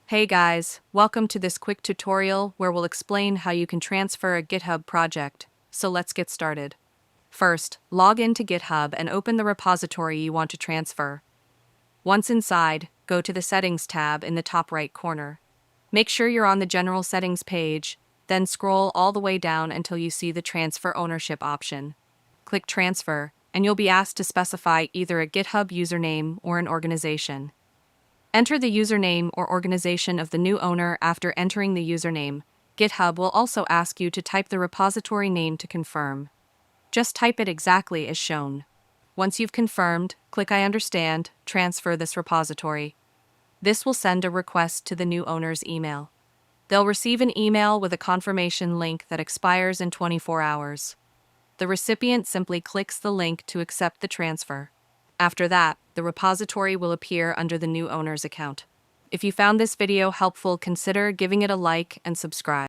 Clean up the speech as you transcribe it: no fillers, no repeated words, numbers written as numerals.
Hey guys, welcome to this quick tutorial where we'll explain how you can transfer a GitHub project. So let's get started. First, log into GitHub and open the repository you want to transfer. Once inside, go to the Settings tab in the top right corner. Make sure you're on the General Settings page, then scroll all the way down until you see the Transfer Ownership option. Click Transfer, and you'll be asked to specify either a GitHub username or an organization. Enter the username or organization of the new owner. After entering the username, GitHub will also ask you to type the repository name to confirm. Just type it exactly as shown. Once you've confirmed, click I understand, transfer this repository. This will send a request to the new owner's email. They'll receive an email with a confirmation link that expires in 24 hours. The recipient simply clicks the link to accept the transfer. After that, the repository will appear under the new owner's account. If you found this video helpful, consider giving it a like and subscribe.